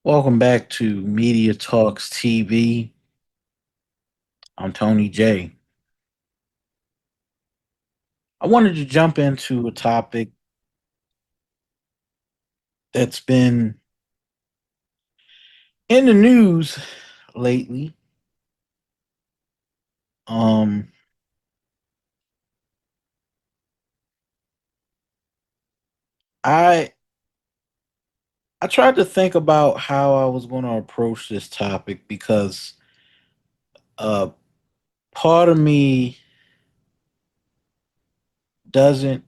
Welcome back to Media Talks TV. I'm Tony J. I wanted to jump into a topic that's been in the news lately. Um, I I tried to think about how I was going to approach this topic because uh, part of me doesn't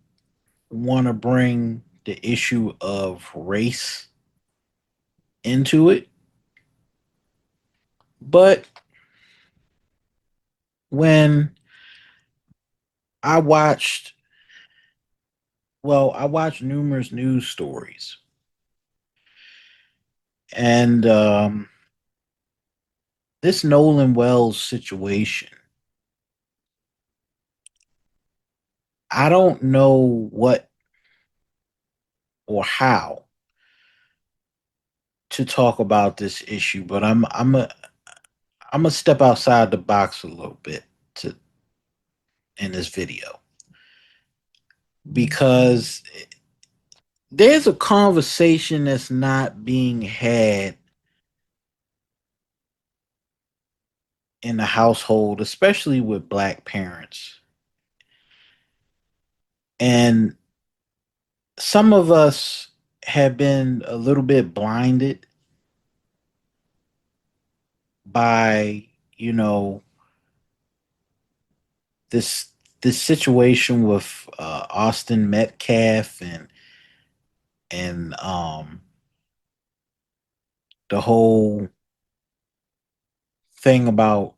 want to bring the issue of race into it, but when I watched I watched numerous news stories. And this Nolan Wells situation, I don't know what or how to talk about this issue, but I'm a step outside the box a little bit to in this video because there's a conversation that's not being had in the household, especially with black parents. And some of us have been a little bit blinded by, you know, this this situation with Austin Metcalf and the whole thing about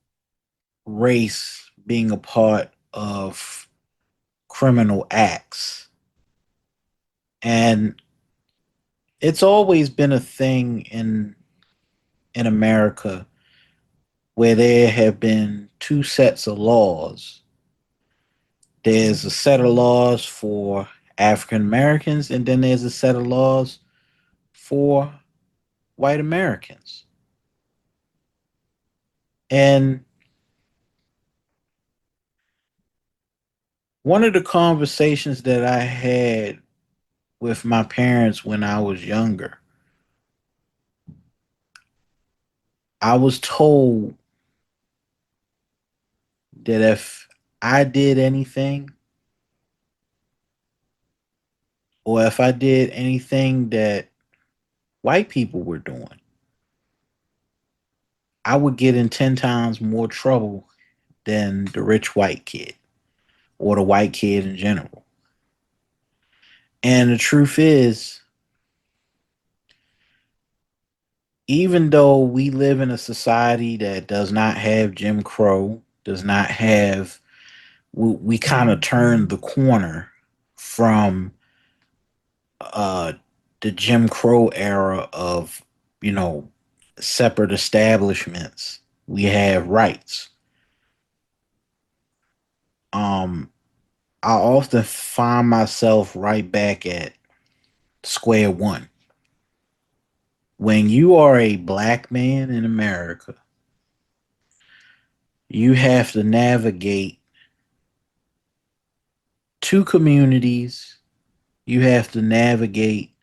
race being a part of criminal acts. And it's always been a thing in America where there have been two sets of laws. There's a set of laws for African Americans, and then there's a set of laws for white Americans. And one of the conversations that I had with my parents when I was younger, I was told that if I did anything or if I did anything that white people were doing, I would get in 10 times more trouble than the rich white kid or the white kid in general. And the truth is, even though we live in a society that does not have Jim Crow, does not have, we kind of turned the corner from uh, the Jim Crow era of, you know, separate establishments. We have rights. Um, I often find myself right back at square one. When you are a black man in America, you have to navigate two communities, you have to navigate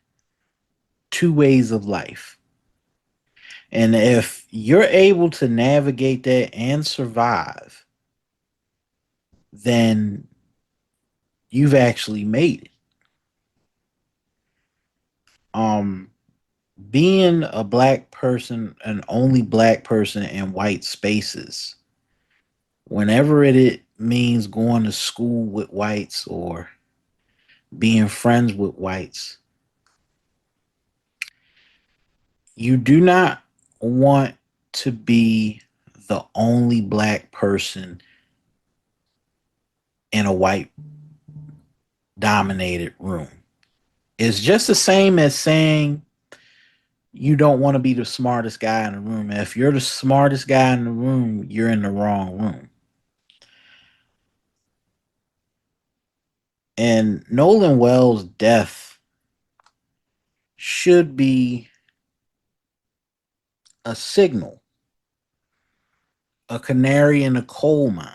two ways of life. And if you're able to navigate that and survive, then you've actually made it. Um, Being a black person, an only black person in white spaces, whenever it means going to school with whites or being friends with whites, you do not want to be the only black person in a white dominated room. It's just the same as saying you don't want to be the smartest guy in the room. If you're the smartest guy in the room, you're in the wrong room. And Nolan Wells' death should be a signal, a canary in a coal mine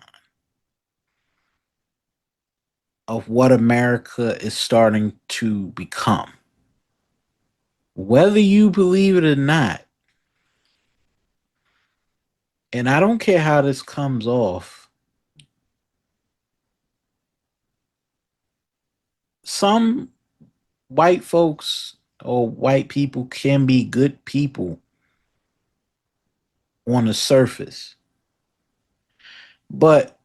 of what America is starting to become. Whether you believe it or not, and I don't care how this comes off, some white folks or white people can be good people on the surface, but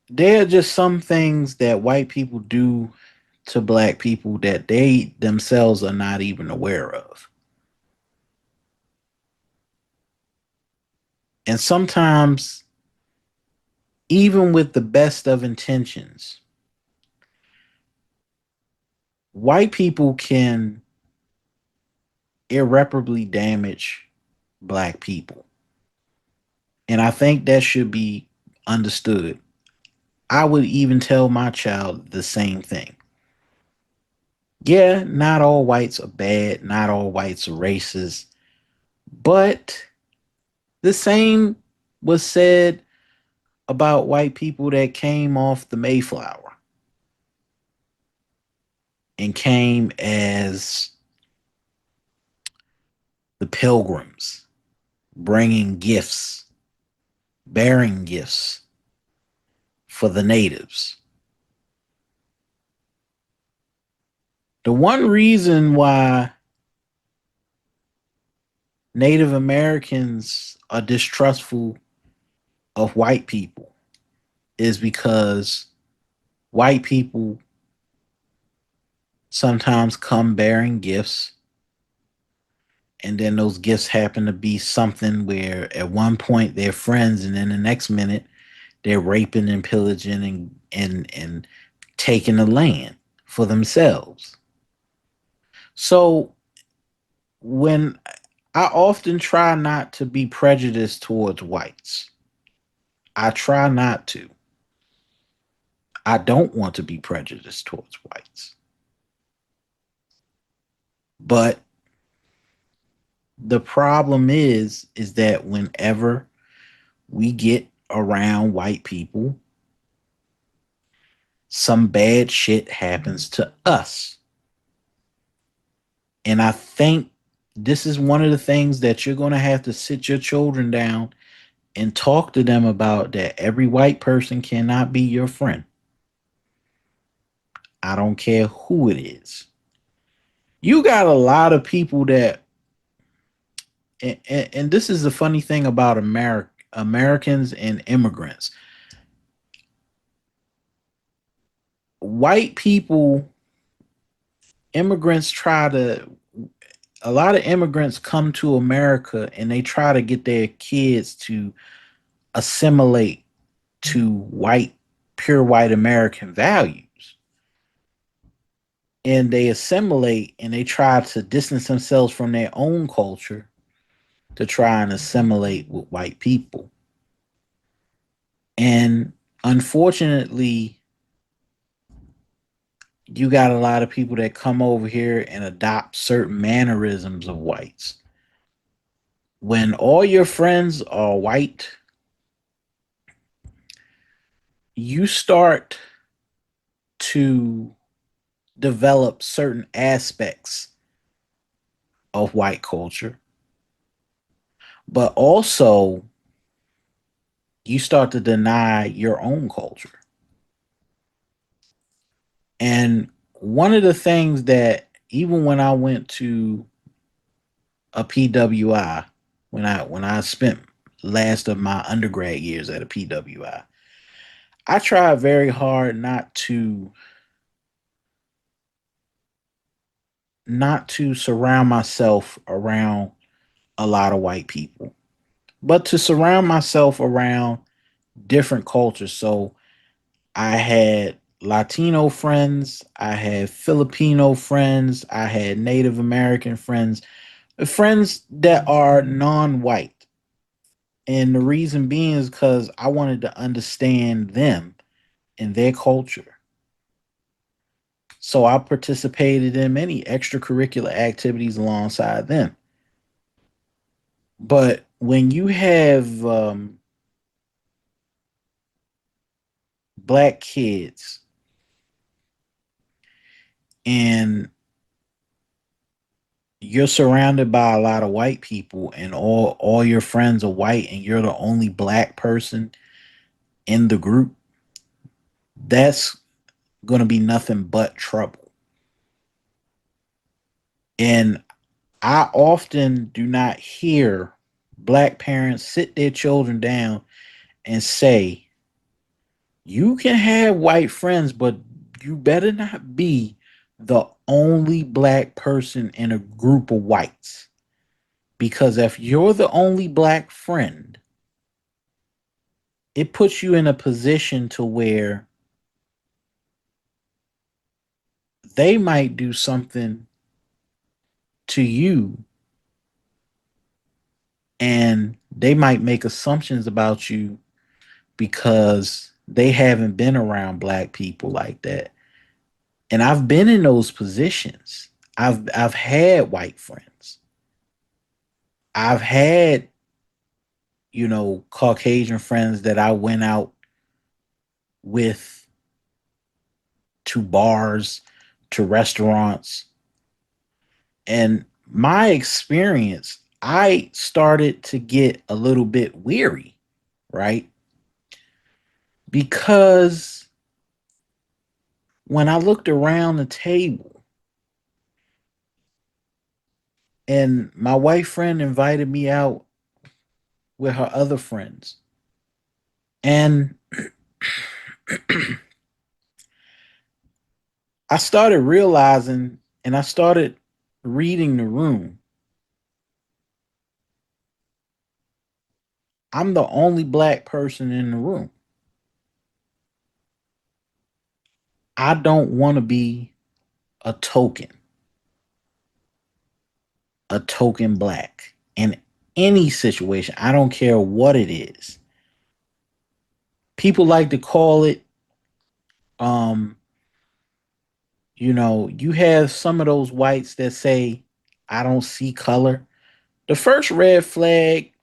there are just some things that white people do to black people that they themselves are not even aware of. And sometimes, even with the best of intentions, white people can irreparably damage black people. And I think that should be understood. I would even tell my child the same thing. Yeah, not all whites are bad, not all whites are racist, but the same was said about white people that came off the Mayflower and came as the pilgrims, bringing gifts, bearing gifts for the natives. The one reason why Native Americans are distrustful of white people is because white people sometimes come bearing gifts, and then those gifts happen to be something where at one point they're friends, and then the next minute they're raping and pillaging and taking the land for themselves. So when I often try not to be prejudiced towards whites, I try not to. I don't want to be prejudiced towards whites. But the problem is that whenever we get around white people, some bad shit happens to us. And I think this is one of the things that you're going to have to sit your children down and talk to them about, that every white person cannot be your friend. I don't care who it is. You got a lot of people that, and this is the funny thing about Americans and immigrants. White people, immigrants try to, a lot of immigrants come to America and they try to get their kids to assimilate to white, pure white American values. And they assimilate and they try to distance themselves from their own culture to try and assimilate with white people. And unfortunately, you got a lot of people that come over here and adopt certain mannerisms of whites. When all your friends are white, you start to develop certain aspects of white culture, but also you start to deny your own culture. And one of the things that, even when I went to a PWI, when I spent last of my undergrad years at a PWI tried very hard not to surround myself around a lot of white people, but to surround myself around different cultures. So I had Latino friends, I had Filipino friends, I had Native American friends, friends that are non-white. And the reason being is because I wanted to understand them and their culture. So I participated in many extracurricular activities alongside them. But when you have black kids and you're surrounded by a lot of white people and all your friends are white and you're the only black person in the group, that's going to be nothing but trouble. And I often do not hear black parents sit their children down and say, you can have white friends, but you better not be the only black person in a group of whites. Because if you're the only black friend, it puts you in a position to where they might do something to you and they might make assumptions about you because they haven't been around black people like that. And I've been in those positions. I've had white friends. I've had, Caucasian friends that I went out with to bars, to restaurants. And my experience, I started to get a little bit weary, right? Because when I looked around the table and my white friend invited me out with her other friends, and I started realizing and I started reading the room. I'm the only black person in the room. I don't want to be a token black in any situation. I don't care what it is. People like to call it, um, you have some of those whites that say, I don't see color. The first red flag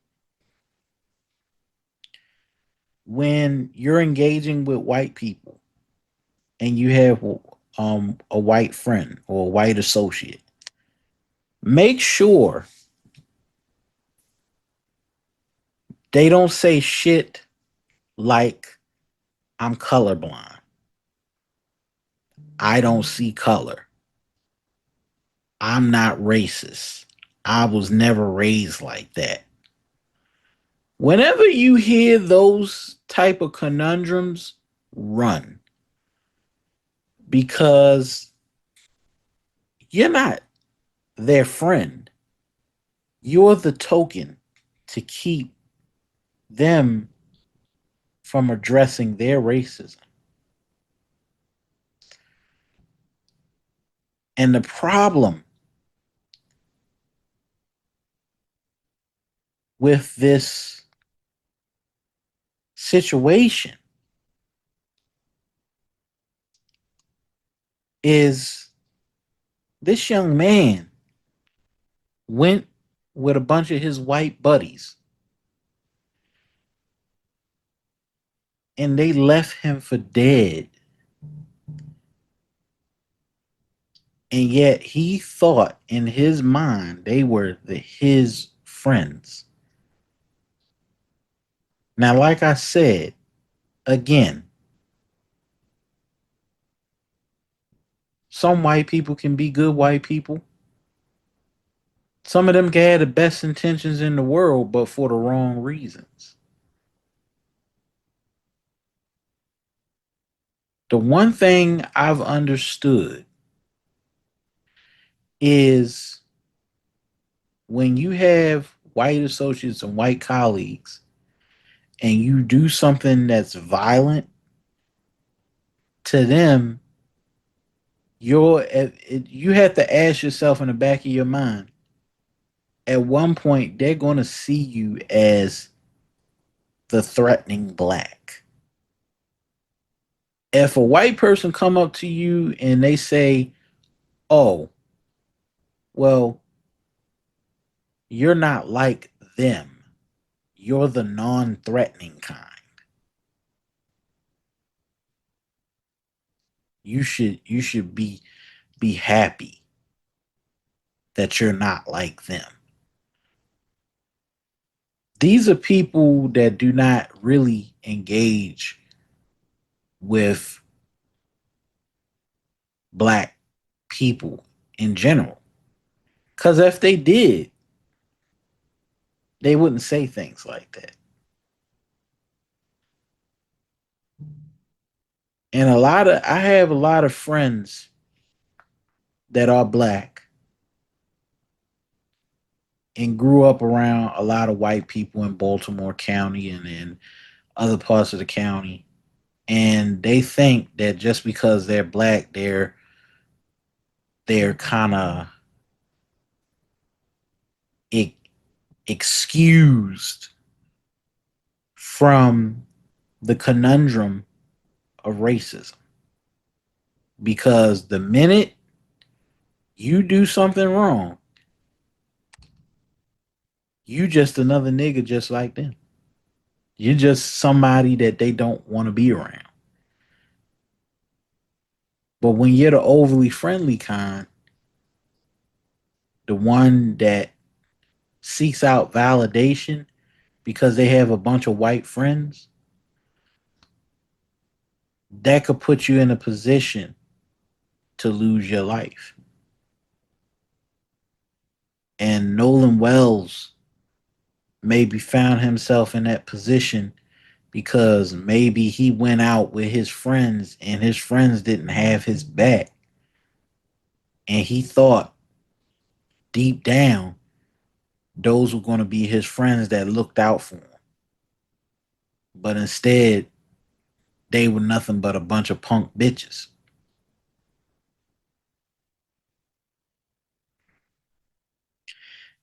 when you're engaging with white people and you have a white friend or a white associate, make sure they don't say shit like, I'm colorblind. I don't see color. I'm not racist. I was never raised like that. Whenever you hear those type of conundrums, run, because you're not their friend. You're the token to keep them from addressing their racism. And the problem with this situation is this young man went with a bunch of his white buddies and they left him for dead. And yet he thought in his mind they were his friends. Now, like I said, again, some white people can be good white people. Some of them can have the best intentions in the world, but for the wrong reasons. The one thing I've understood is when you have white associates and white colleagues and you do something that's violent to them, you have to ask yourself in the back of your mind, at one point they're going to see you as the threatening black. If a white person come up to you and they say, "Oh, well, you're not like them. You're the non-threatening kind. You should be happy that you're not like them. These are people that do not really engage with black people in general. Because if they did, they wouldn't say things like that. And I have a lot of friends that are black and grew up around a lot of white people in Baltimore County and in other parts of the county. And they think that just because they're black, they're kind of excused from the conundrum of racism. Because the minute you do something wrong, you just another nigga just like them. You're just somebody that they don't want to be around. But when you're the overly friendly kind, the one that seeks out validation because they have a bunch of white friends, that could put you in a position to lose your life. And Nolan Wells maybe found himself in that position because maybe he went out with his friends and his friends didn't have his back. And he thought deep down those were going to be his friends that looked out for him. But instead, they were nothing but a bunch of punk bitches.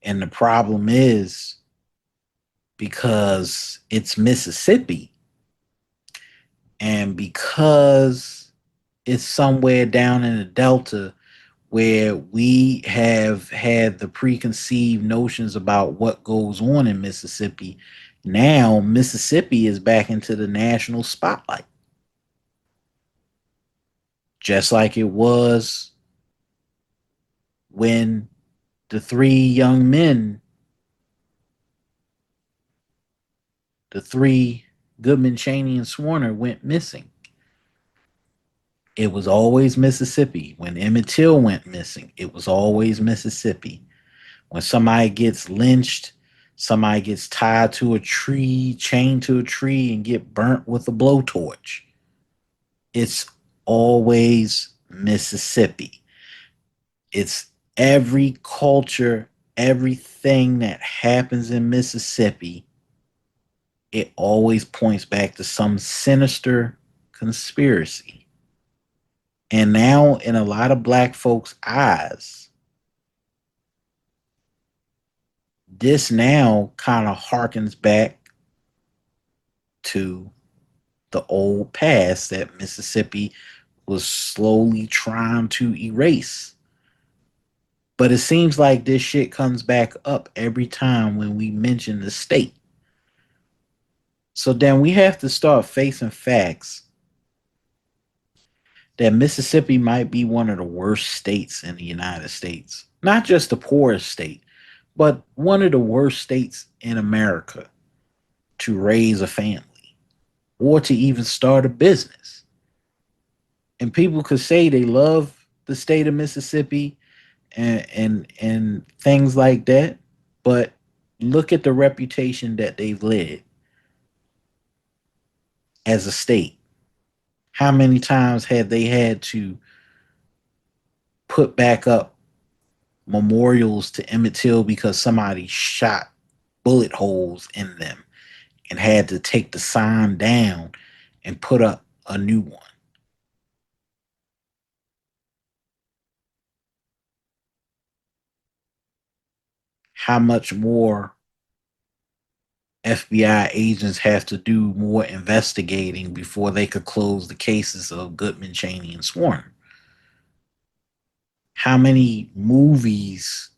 And the problem is because it's Mississippi and because it's somewhere down in the Delta where we have had the preconceived notions about what goes on in Mississippi. Now, Mississippi is back into the national spotlight, just like it was when the three young men, the three Goodman, Cheney, and Swarner, went missing. It was always Mississippi. When Emmett Till went missing, it was always Mississippi. When somebody gets lynched, somebody gets tied to a tree, chained to a tree, and get burnt with a blowtorch, it's always Mississippi. It's every culture, everything that happens in Mississippi, it always points back to some sinister conspiracy. And now, in a lot of black folks' eyes, this now kind of harkens back to the old past that Mississippi was slowly trying to erase. But it seems like this shit comes back up every time when we mention the state. So then we have to start facing facts that Mississippi might be one of the worst states in the United States. Not just the poorest state, but one of the worst states in America to raise a family or to even start a business. And people could say they love the state of Mississippi and things like that, but look at the reputation that they've led as a state. How many times have they had to put back up memorials to Emmett Till because somebody shot bullet holes in them and had to take the sign down and put up a new one? How much more FBI agents have to do more investigating before they could close the cases of Goodman, Cheney, and Swarner? How many movies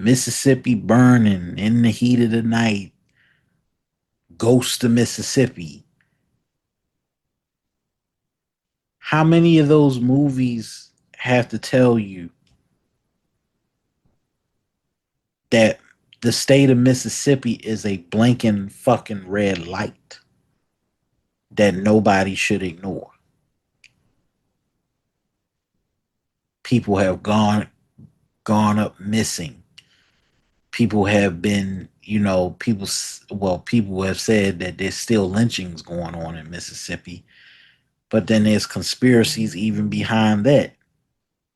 Mississippi burning in the heat of the night, Ghost of Mississippi. How many of those movies have to tell you that the state of Mississippi is a blinking fucking red light that nobody should ignore? People have gone up missing. People have been, people have said that there's still lynchings going on in Mississippi, but then there's conspiracies even behind that,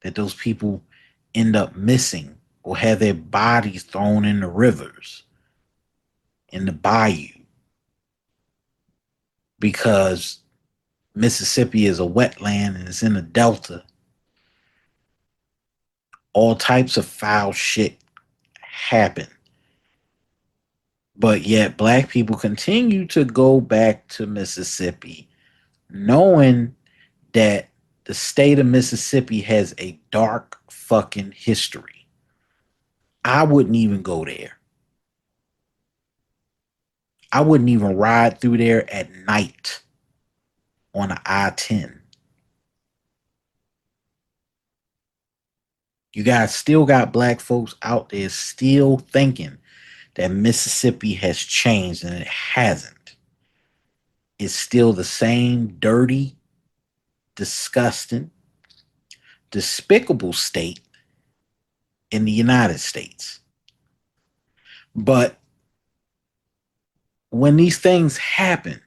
that those people end up missing or have their bodies thrown in the rivers, in the bayou, because Mississippi is a wetland and it's in a delta. All types of foul shit happen. But yet, black people continue to go back to Mississippi, knowing that the state of Mississippi has a dark fucking history. I wouldn't even go there. I wouldn't even ride through there at night on the I-10. You guys still got black folks out there still thinking that Mississippi has changed, and it hasn't. It's still the same dirty, disgusting, despicable state in the United States. But when these things happen,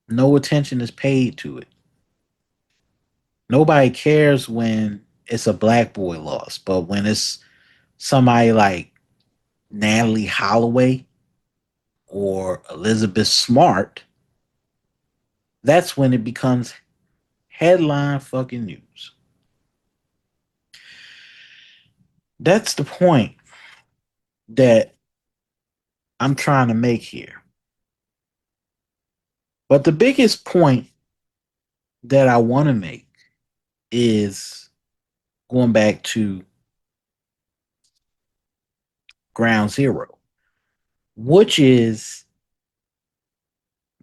no attention is paid to it. Nobody cares when it's a black boy lost, but when it's somebody like Natalie Holloway or Elizabeth Smart, that's when it becomes headline fucking news. That's the point that I'm trying to make here. But the biggest point that I want to make is going back to ground zero, which is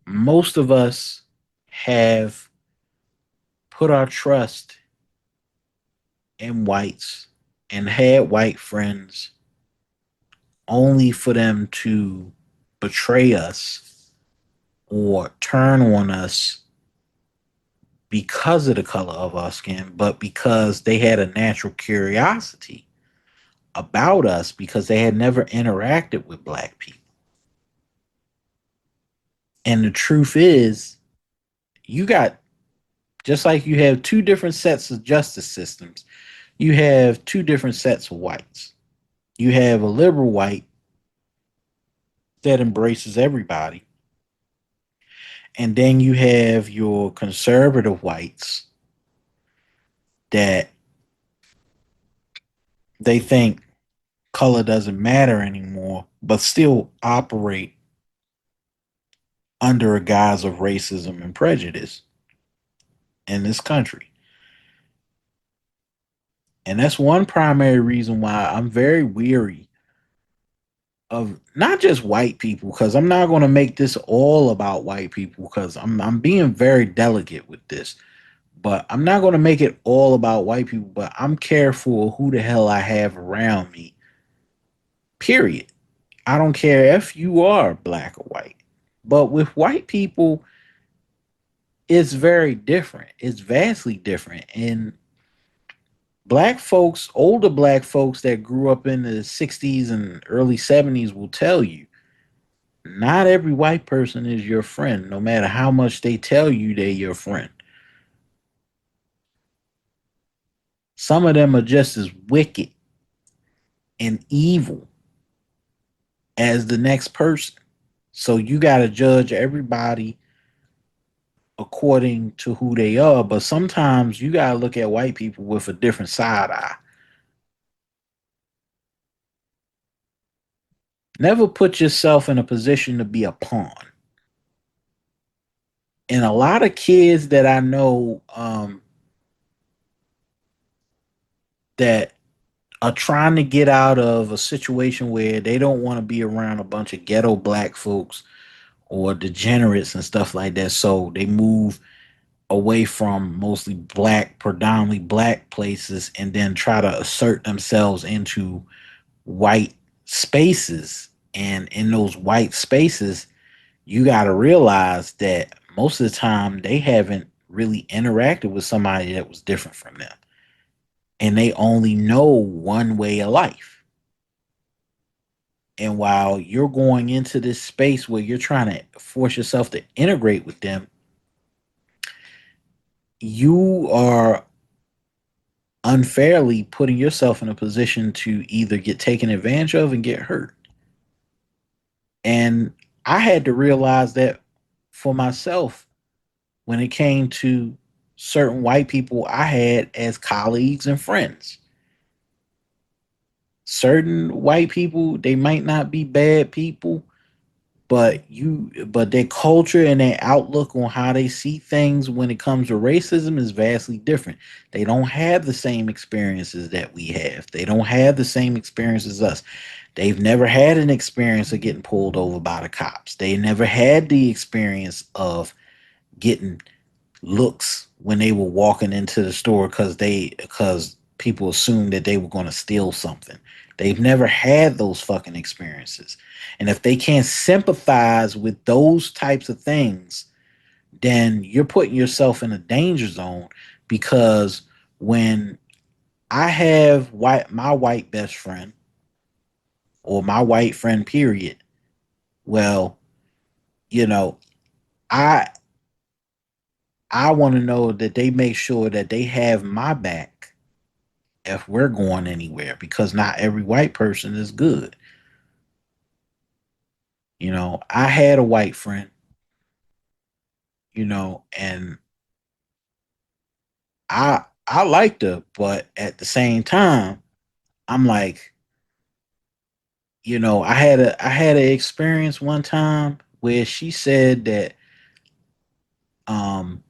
most of us have put our trust in whites and had white friends only for them to betray us or turn on us because of the color of our skin, but because they had a natural curiosity about us because they had never interacted with black people. And the truth is, you got, just like you have two different sets of justice systems, you have two different sets of whites. You have a liberal white that embraces everybody, and then you have your conservative whites that they think color doesn't matter anymore, but still operate under a guise of racism and prejudice in this country. And that's one primary reason why I'm very weary of not just white people, because I'm not going to make this all about white people, because I'm being very delicate with this. But I'm not going to make it all about white people, but I'm careful who the hell I have around me. Period. I don't care if you are black or white. But with white people, it's very different. It's vastly different. And black folks, older black folks that grew up in the 60s and early 70s will tell you not every white person is your friend, no matter how much they tell you they're your friend. Some of them are just as wicked and evil as the next person. So you got to judge everybody according to who they are. But sometimes you got to look at white people with a different side eye. Never put yourself in a position to be a pawn. And a lot of kids that I know that are trying to get out of a situation where they don't want to be around a bunch of ghetto black folks or degenerates and stuff like that. So they move away from mostly black, predominantly black places, and then try to assert themselves into white spaces. And in those white spaces, you got to realize that most of the time they haven't really interacted with somebody that was different from them. And they only know one way of life. And while you're going into this space where you're trying to force yourself to integrate with them, you are unfairly putting yourself in a position to either get taken advantage of and get hurt. And I had to realize that for myself when it came to certain white people I had as colleagues and friends. Certain white people, they might not be bad people, but their culture and their outlook on how they see things when it comes to racism is vastly different. They don't have the same experiences that we have. They don't have the same experiences as us. They've never had an experience of getting pulled over by the cops. They never had the experience of getting looks when they were walking into the store because people assumed that they were going to steal something. They've never had those fucking experiences. And if they can't sympathize with those types of things, then you're putting yourself in a danger zone because when I have my white best friend or my white friend period, well, you know, I I want to know that they make sure that they have my back if we're going anywhere because not every white person is good. I had a white friend, and I liked her, but at the same time, I'm like, I had an experience one time where she said that um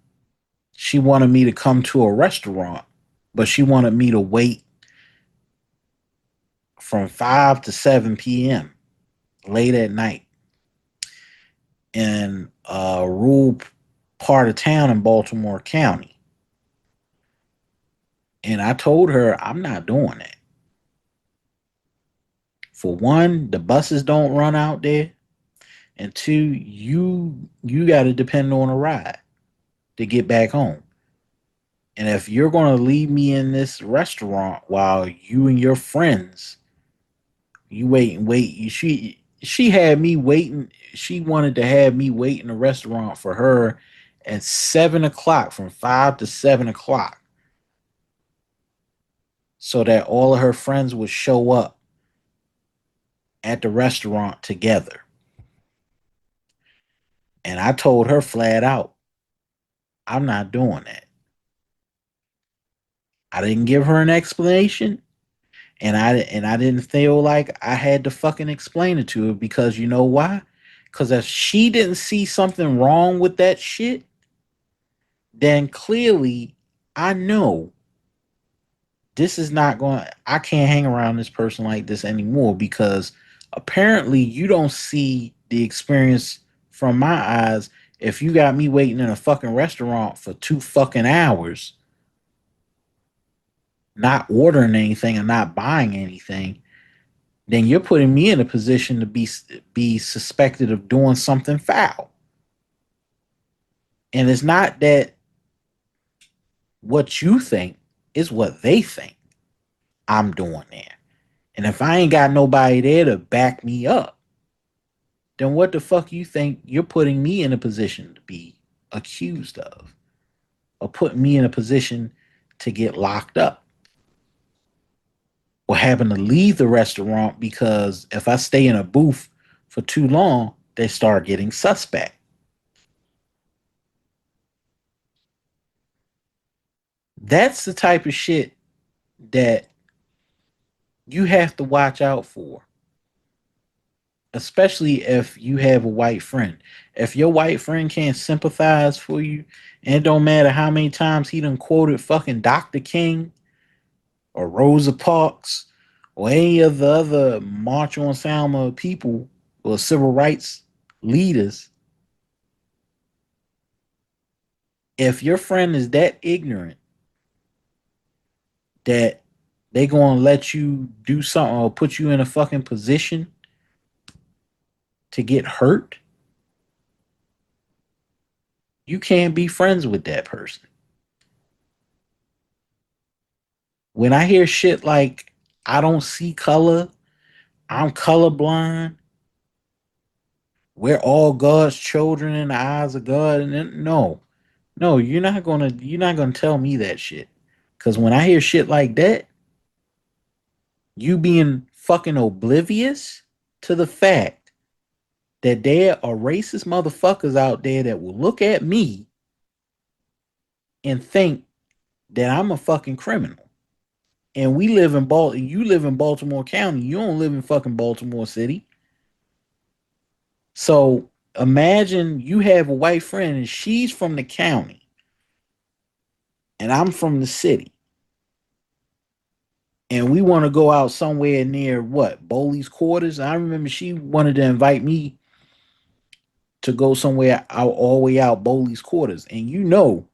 she wanted me to come to a restaurant, but she wanted me to wait from 5 to 7 p.m. late at night in a rural part of town in Baltimore County. And I told her I'm not doing it. For one, the buses don't run out there, and two, you got to depend on a ride to get back home. And if you're going to leave me in this restaurant while you and your friends, you wait and wait, she had me waiting. She wanted to have me wait in the restaurant for her at 7 o'clock, from 5 to 7 o'clock, so that all of her friends would show up at the restaurant together. And I told her flat out, I'm not doing that. I didn't give her an explanation, and I didn't feel like I had to fucking explain it to her because you know why? Because if she didn't see something wrong with that shit, then clearly I know this is not going. I can't hang around this person like this anymore because apparently you don't see the experience from my eyes. If you got me waiting in a fucking restaurant for 2 fucking hours, not ordering anything and not buying anything, then you're putting me in a position to be suspected of doing something foul. And it's not that what you think is what they think I'm doing there. And if I ain't got nobody there to back me up, then what the fuck you think you're putting me in a position to be accused of? Or putting me in a position to get locked up? Or having to leave the restaurant because if I stay in a booth for too long, they start getting suspect. That's the type of shit that you have to watch out for, especially if you have a white friend. If your white friend can't sympathize for you, and it don't matter how many times he done quoted fucking Dr. King or Rosa Parks or any of the other March on Selma people or civil rights leaders, if your friend is that ignorant that they gonna let you do something or put you in a fucking position to get hurt, you can't be friends with that person. When I hear shit like I don't see color, I'm colorblind, we're all God's children in the eyes of God, and then, no, no, you're not gonna tell me that shit. Cause when I hear shit like that, you being fucking oblivious to the fact that there are racist motherfuckers out there that will look at me and think that I'm a fucking criminal. And we live in you live in Baltimore County. You don't live in fucking Baltimore City. So imagine you have a white friend and she's from the county and I'm from the city. And we want to go out somewhere near what? Bowley's Quarters. I remember she wanted to invite me to go somewhere out all the way out Bowley's Quarters. And you know,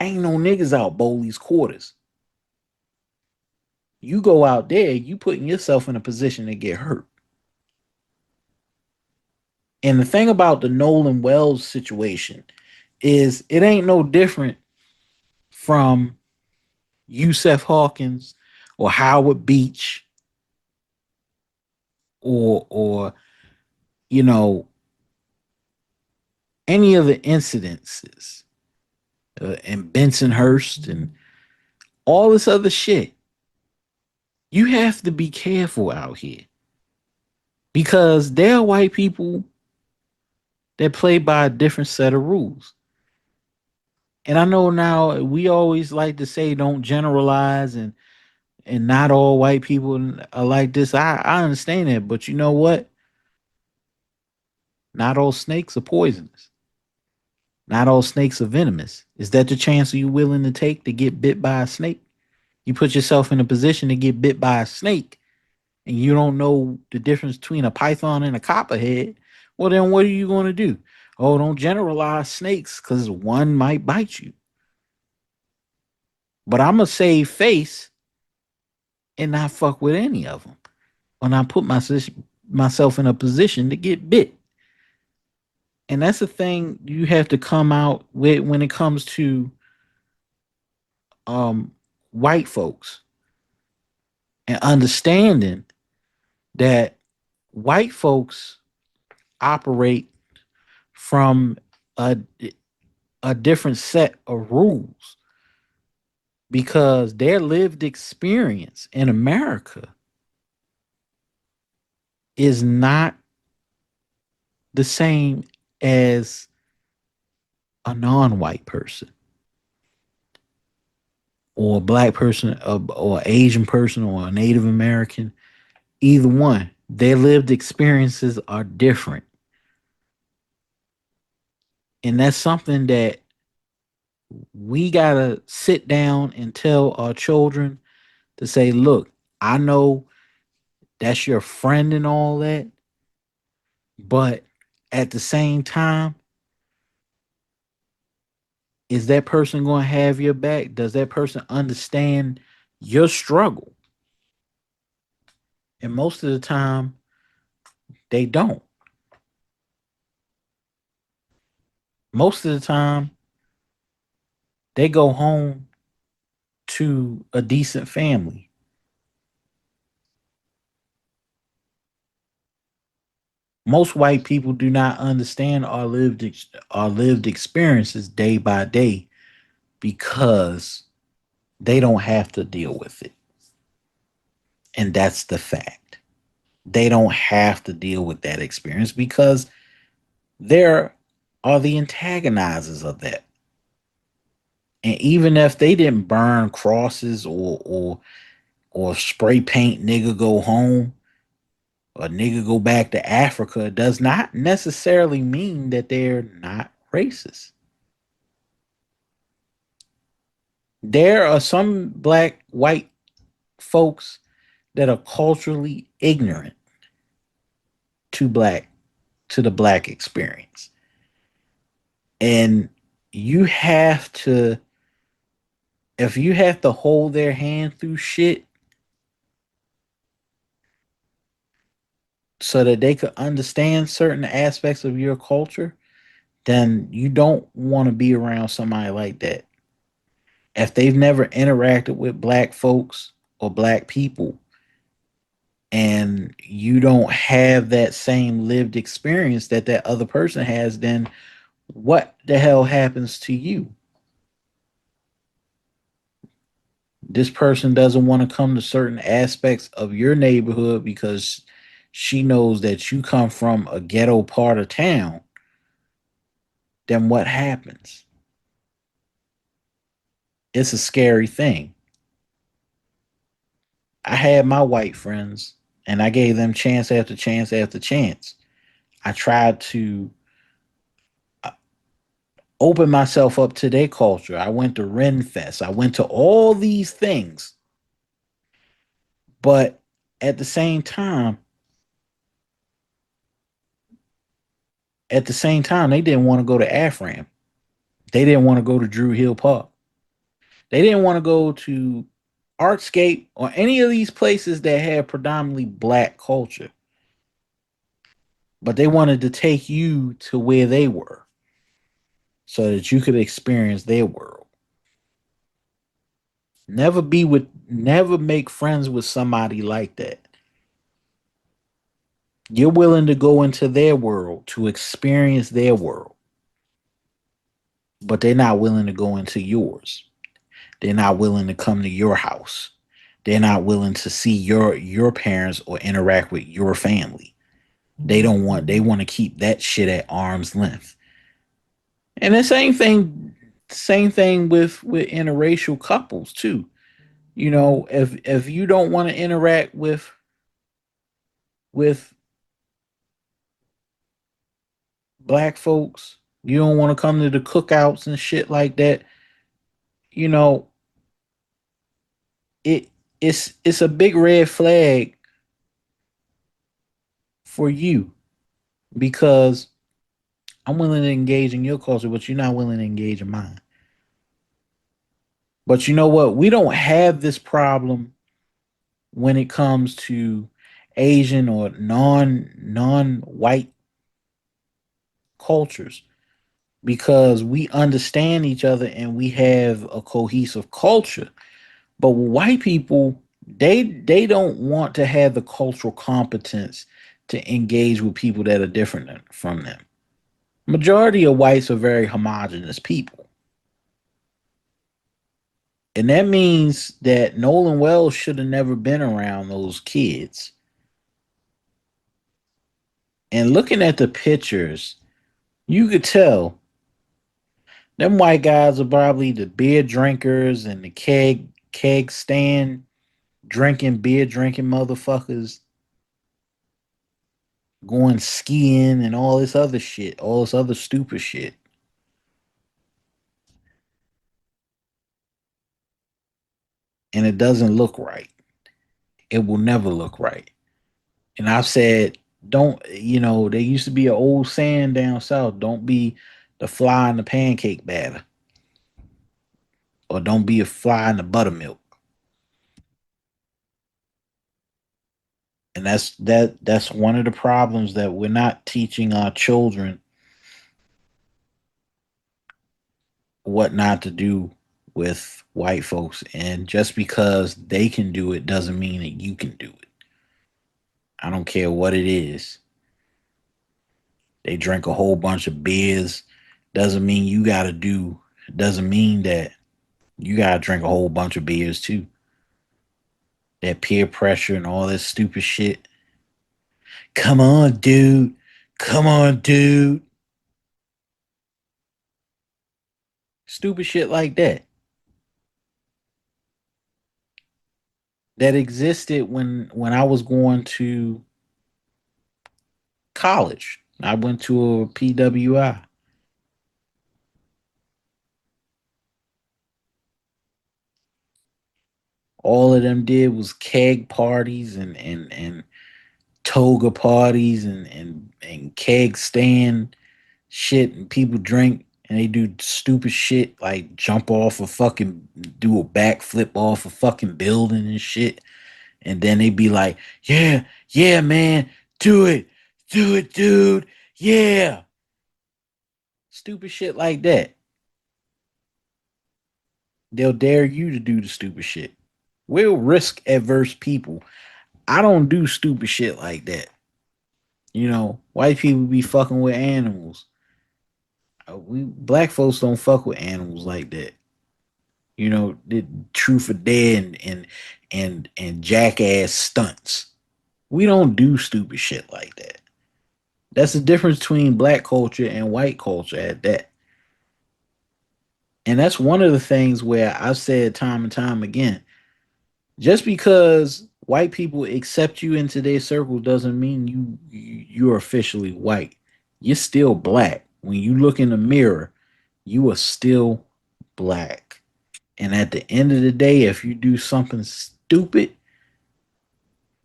ain't no niggas out Bowley's Quarters. You go out there, you putting yourself in a position to get hurt. And the thing about the Nolan Wells situation is it ain't no different from Yusef Hawkins or Howard Beach or you know any of the incidences and Bensonhurst and all this other shit. You have to be careful out here because there are white people that play by a different set of rules. And I know now we always like to say don't generalize and not all white people are like this. I understand that, but you know what? Not all snakes are poisonous. Not all snakes are venomous. Is that the chance are you willing to take to get bit by a snake? You put yourself in a position to get bit by a snake and you don't know the difference between a python and a copperhead. Well, then what are you going to do? Oh, don't generalize snakes because one might bite you. But I'm going to save face and not fuck with any of them. When I put myself in a position to get bit. And that's the thing you have to come out with when it comes to um, white folks and understanding that white folks operate from a, a different set of rules because their lived experience in America is not the same as a non-white person or a black person or Asian person or a Native American, either one. Their lived experiences are different. And that's something that we got to sit down and tell our children to say, look, I know that's your friend and all that, but at the same time, is that person going to have your back? Does that person understand your struggle? And most of the time, they don't. Most of the time, they go home to a decent family. Most white people do not understand our lived experiences day by day because they don't have to deal with it. And that's the fact. They don't have to deal with that experience because there are the antagonizers of that. And even if they didn't burn crosses or spray paint nigga go home or nigga go back to Africa, does not necessarily mean that they're not racist. There are some black white folks that are culturally ignorant to black to the black experience. And you have to if you have to hold their hand through shit so that they could understand certain aspects of your culture, then you don't want to be around somebody like that. If they've never interacted with black folks or black people and you don't have that same lived experience that that other person has, then what the hell happens to you? This person doesn't want to come to certain aspects of your neighborhood because she knows that you come from a ghetto part of town. Then what happens? It's a scary thing. I had my white friends and I gave them chance after chance after chance. I tried to open myself up to their culture. I went to Ren Fest. I went to all these things. But at the same time, they didn't want to go to Afram. They didn't want to go to Drew Hill Park. They didn't want to go to Artscape or any of these places that had predominantly black culture. But they wanted to take you to where they were so that you could experience their world. Never make friends with somebody like that. You're willing to go into their world to experience their world, but they're not willing to go into yours. They're not willing to come to your house. They're not willing to see your parents or interact with your family. They want to keep that shit at arm's length. And the same thing with interracial couples too. You know, if you don't want to interact with black folks, you don't want to come to the cookouts and shit like that, you know, it it's a big red flag for you because I'm willing to engage in your culture, but you're not willing to engage in mine. But you know what? We don't have this problem when it comes to Asian or non white cultures because we understand each other and we have a cohesive culture. But with white people, they don't want to have the cultural competence to engage with people that are different from them. Majority of whites are very homogenous people. And that means that Nolan Wells should have never been around those kids. And looking at the pictures, you could tell them white guys are probably the beer drinkers and the keg stand drinking beer drinking motherfuckers going skiing and all this other shit, all this other stupid shit. And it doesn't look right. It will never look right. And I've said, don't, you know, there used to be an old saying down south, don't be the fly in the pancake batter or don't be a fly in the buttermilk. And that's one of the problems that we're not teaching our children what not to do with white folks. And just because they can do it doesn't mean that you can do it. I don't care what it is. They drink a whole bunch of beers. Doesn't mean you gotta do doesn't mean that you gotta drink a whole bunch of beers too. That peer pressure and all this stupid shit. Come on, dude. Come on, dude. Stupid shit like that. That existed when I was going to college. I went to a PWI. All of them did was keg parties and toga parties and keg stand shit, and people drink and they do stupid shit like jump off a fucking do a backflip off a fucking building and shit. And then they be like, yeah, yeah, man, do it, dude, yeah. Stupid shit like that. They'll dare you to do the stupid shit. We're risk adverse people. I don't do stupid shit like that. You know, white people be fucking with animals. We black folks don't fuck with animals like that. You know, the truth or dare and jackass stunts. We don't do stupid shit like that. That's the difference between black culture and white culture at that. And that's one of the things where I've said time and time again, just because white people accept you into their circle doesn't mean you're officially white. You're still black. When you look in the mirror, you are still black. And at the end of the day, if you do something stupid,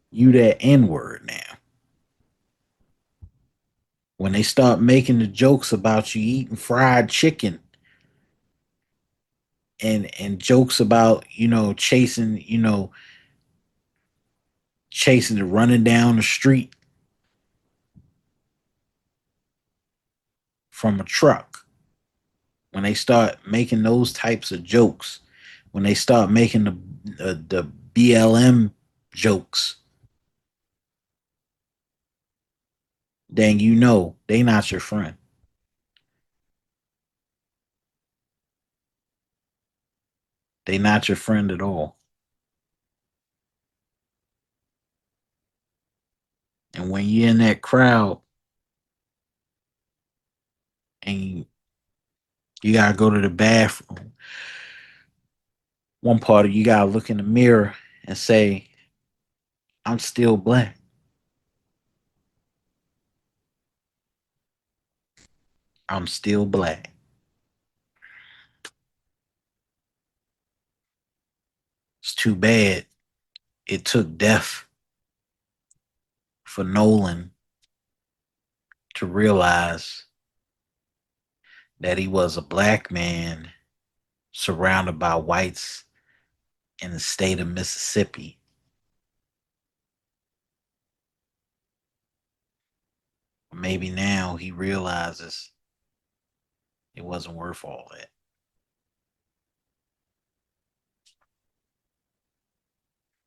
you that N word now. When they start making the jokes about you eating fried chicken and jokes about, chasing and running down the street from a truck, when they start making those types of jokes, when they start making the BLM jokes, then you know they not your friend. They not your friend at all. And when you're in that crowd and you gotta go to the bathroom, one part of you gotta look in the mirror and say, I'm still black. I'm still black. It's too bad it took death for Nolan to realize that he was a black man surrounded by whites in the state of Mississippi. Maybe now he realizes it wasn't worth all that.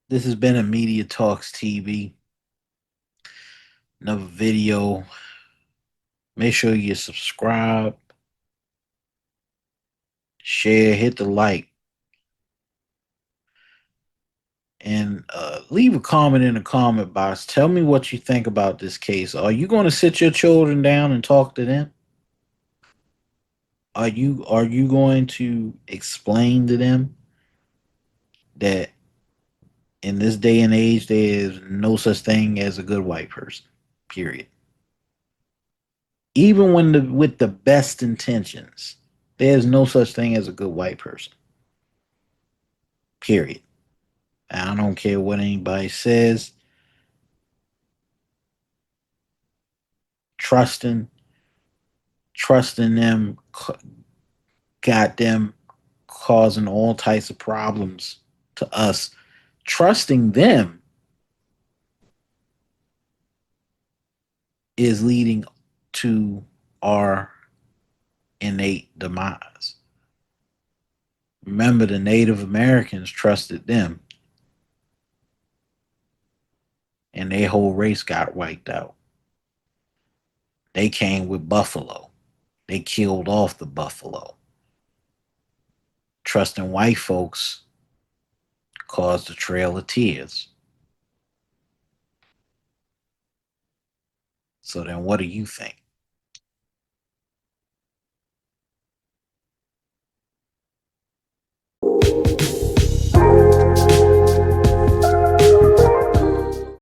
This has been a Media Talks TV. Another video. Make sure you subscribe, share, hit the like, and leave a comment in the comment box. Tell me what you think about this case. Are you going to sit your children down and talk to them? Are you going to explain to them that in this day and age there is no such thing as a good white person? Period. Even when with the best intentions, there's no such thing as a good white person. Period. I don't care what anybody says. Trusting, trusting them, got them causing all types of problems to us. Trusting them is leading to our innate demise. Remember, the Native Americans trusted them, and their whole race got wiped out. They came with buffalo. They killed off the buffalo. Trusting white folks caused a trail of tears. So then, what do you think?